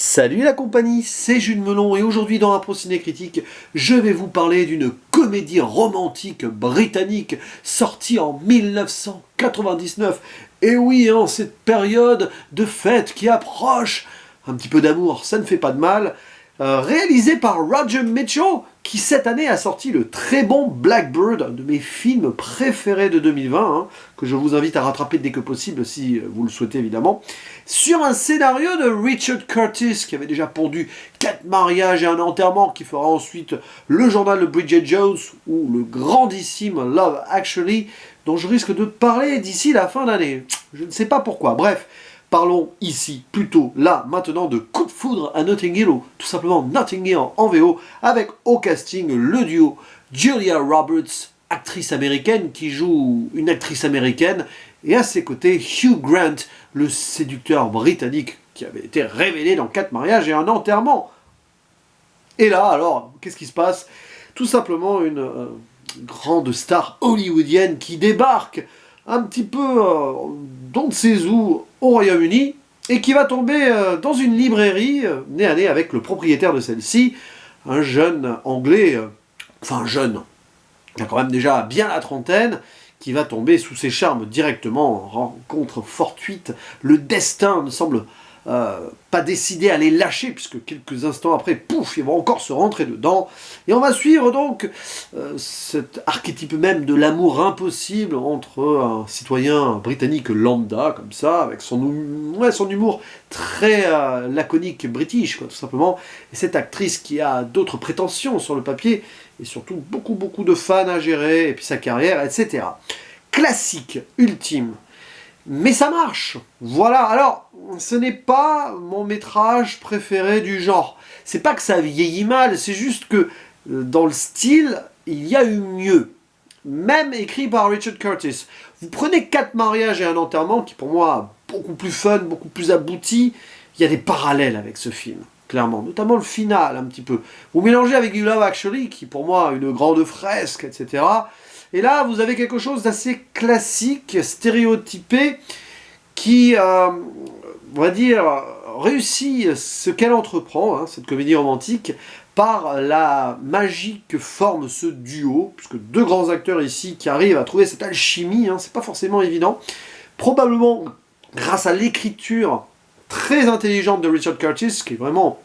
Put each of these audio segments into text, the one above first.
Salut la compagnie, c'est Jules Melon et aujourd'hui dans un Ciné Critique, je vais vous parler d'une comédie romantique britannique sortie en 1999. Et oui, en cette période de fête qui approche, un petit peu d'amour, ça ne fait pas de mal. Réalisé par Roger Mitchell, qui cette année a sorti le très bon Blackbird, un de mes films préférés de 2020, que je vous invite à rattraper dès que possible, si vous le souhaitez évidemment, sur un scénario de Richard Curtis, qui avait déjà pondu 4 mariages et un enterrement, qui fera ensuite le journal de Bridget Jones, ou le grandissime Love Actually, dont je risque de parler d'ici la fin d'année. Je ne sais pas pourquoi, bref. Parlons ici, plutôt là, maintenant, de Coup de foudre à Notting Hill, ou tout simplement Notting Hill en VO, avec au casting le duo Julia Roberts, actrice américaine qui joue une actrice américaine, et à ses côtés Hugh Grant, le séducteur britannique qui avait été révélé dans 4 mariages et un enterrement. Et là, alors, qu'est-ce qui se passe? Tout simplement une grande star hollywoodienne qui débarque un petit peu d'on ne sait où au Royaume-Uni et qui va tomber dans une librairie nez à nez avec le propriétaire de celle-ci, un jeune anglais, enfin jeune, qui a quand même déjà bien la trentaine, qui va tomber sous ses charmes directement, rencontre fortuite. Le destin ne semble pas décidé à les lâcher, puisque quelques instants après, pouf, ils vont encore se rentrer dedans. Et on va suivre donc cet archétype même de l'amour impossible entre un citoyen britannique lambda, comme ça, avec son humour très laconique british, quoi, tout simplement, et cette actrice qui a d'autres prétentions sur le papier, et surtout beaucoup de fans à gérer, et puis sa carrière, etc. Classique, ultime. Mais ça marche. Voilà. Alors, ce n'est pas mon métrage préféré du genre. C'est pas que ça vieillit mal, c'est juste que dans le style, il y a eu mieux. Même écrit par Richard Curtis. Vous prenez 4 mariages et un enterrement, qui pour moi, beaucoup plus fun, beaucoup plus abouti. Il y a des parallèles avec ce film, clairement. Notamment le final, un petit peu. Vous mélangez avec du Love Actually, qui pour moi, une grande fresque, etc. Et là, vous avez quelque chose d'assez classique, stéréotypé, qui, on va dire, réussit ce qu'elle entreprend, cette comédie romantique, par la magie que forme ce duo, puisque 2 grands acteurs ici qui arrivent à trouver cette alchimie, c'est pas forcément évident, probablement grâce à l'écriture très intelligente de Richard Curtis, qui est vraiment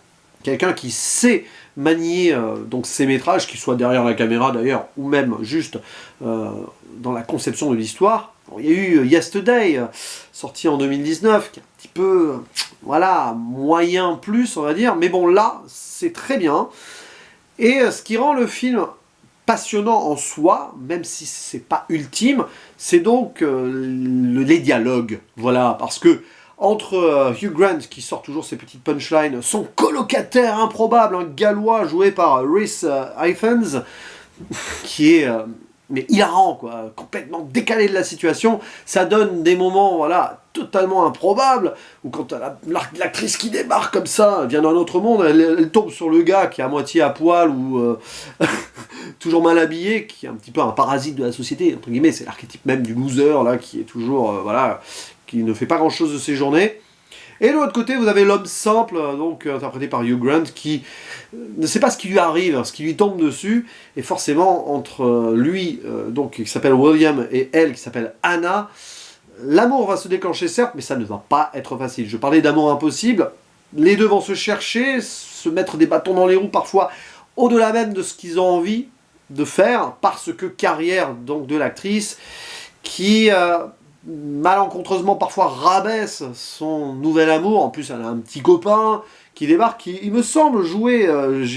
quelqu'un qui sait manier donc ses métrages, qu'ils soient derrière la caméra d'ailleurs, ou même juste dans la conception de l'histoire. Il y a eu Yesterday, sorti en 2019, qui est un petit peu, voilà, moyen plus, on va dire, mais bon, là, c'est très bien. Et ce qui rend le film passionnant en soi, même si c'est pas ultime, c'est donc les dialogues, voilà, parce que entre Hugh Grant, qui sort toujours ses petites punchlines, son colocataire improbable, un Gallois joué par Rhys Ifans, qui est mais hilarant, quoi, complètement décalé de la situation, ça donne des moments, voilà, totalement improbables, où quand l'actrice qui débarque comme ça, vient d'un autre monde, elle tombe sur le gars qui est à moitié à poil, ou toujours mal habillé, qui est un petit peu un parasite de la société, entre guillemets, c'est l'archétype même du loser, là, qui est toujours, voilà, qui ne fait pas grand-chose de ses journées. Et de l'autre côté, vous avez l'homme simple, donc interprété par Hugh Grant, qui ne sait pas ce qui lui arrive, ce qui lui tombe dessus, et forcément, entre lui, donc qui s'appelle William, et elle, qui s'appelle Anna, l'amour va se déclencher, certes, mais ça ne va pas être facile. Je parlais d'amour impossible, les deux vont se chercher, se mettre des bâtons dans les roues, parfois au-delà même de ce qu'ils ont envie de faire, parce que carrière donc de l'actrice, qui malencontreusement parfois rabaisse son nouvel amour. En plus elle a un petit copain qui débarque, qui il me semble jouer,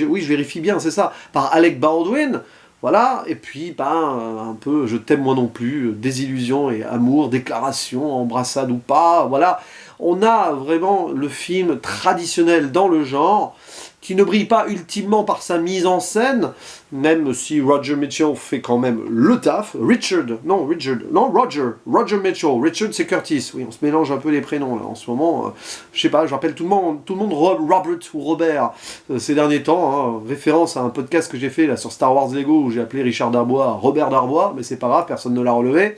oui je vérifie bien, c'est ça, par Alec Baldwin, voilà, et puis un peu je t'aime moi non plus, désillusion et amour, déclaration, embrassade ou pas, voilà, on a vraiment le film traditionnel dans le genre, qui ne brille pas ultimement par sa mise en scène, même si Roger Mitchell fait quand même le taf. Roger Mitchell, Richard c'est Curtis, oui, on se mélange un peu les prénoms là, en ce moment, je sais pas, je rappelle tout le monde Robert ou Robert, ces derniers temps, référence à un podcast que j'ai fait là sur Star Wars Lego, où j'ai appelé Richard Darbois Robert Darbois, mais c'est pas grave, personne ne l'a relevé.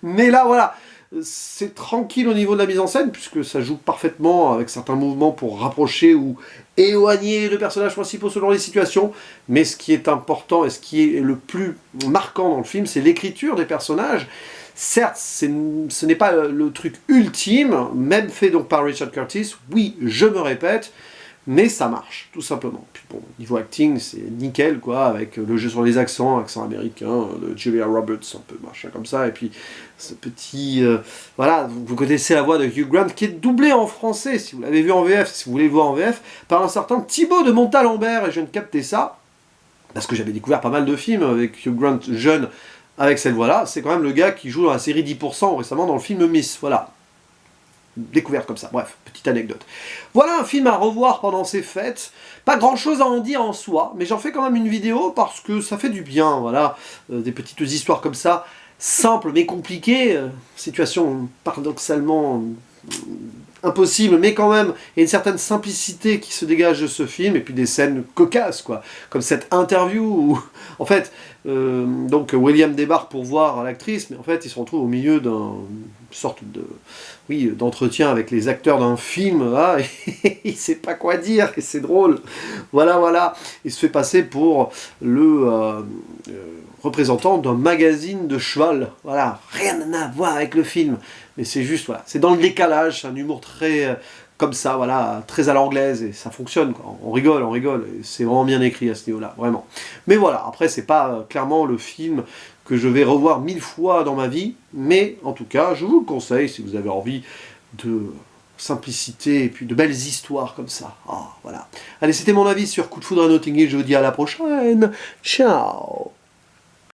Mais là, voilà, c'est tranquille au niveau de la mise en scène, puisque ça joue parfaitement avec certains mouvements pour rapprocher ou éloigner les personnages principaux selon les situations. Mais ce qui est important et ce qui est le plus marquant dans le film, c'est l'écriture des personnages. Certes, ce n'est pas le truc ultime, même fait donc par Richard Curtis, oui, je me répète, mais ça marche, tout simplement. Puis bon, niveau acting, c'est nickel, quoi, avec le jeu sur les accents, accent américain, de Julia Roberts, un peu machin comme ça, et puis ce petit... voilà, vous connaissez la voix de Hugh Grant, qui est doublée en français, si vous l'avez vu en VF, si vous voulez le voir en VF, par un certain Thibaut de Montalembert, et je viens de capter ça, parce que j'avais découvert pas mal de films avec Hugh Grant jeune, avec cette voix-là, c'est quand même le gars qui joue dans la série 10%, récemment dans le film Miss, voilà. Découverte comme ça, bref, petite anecdote. Voilà un film à revoir pendant ces fêtes, pas grand chose à en dire en soi, mais j'en fais quand même une vidéo parce que ça fait du bien, voilà, des petites histoires comme ça, simples mais compliquées, situation paradoxalement impossible, mais quand même, il y a une certaine simplicité qui se dégage de ce film, et puis des scènes cocasses, quoi, comme cette interview où, en fait, donc William débarque pour voir l'actrice, mais en fait, il se retrouve au milieu d'une sorte de, oui, d'entretien avec les acteurs d'un film, là, et il sait pas quoi dire, et c'est drôle, voilà, voilà, il se fait passer pour le représentant d'un magazine de cheval, voilà, rien à voir avec le film, mais c'est juste, voilà, c'est dans le décalage, c'est un humour très, comme ça, voilà, très à l'anglaise, et ça fonctionne, quoi. On rigole, et c'est vraiment bien écrit à ce niveau-là, vraiment. Mais voilà, après, c'est pas clairement le film que je vais revoir 1000 fois dans ma vie, mais en tout cas, je vous le conseille, si vous avez envie de simplicité, et puis de belles histoires comme ça. Ah, voilà. Allez, c'était mon avis sur Coup de foudre à Notting Hill, je vous dis à la prochaine, ciao.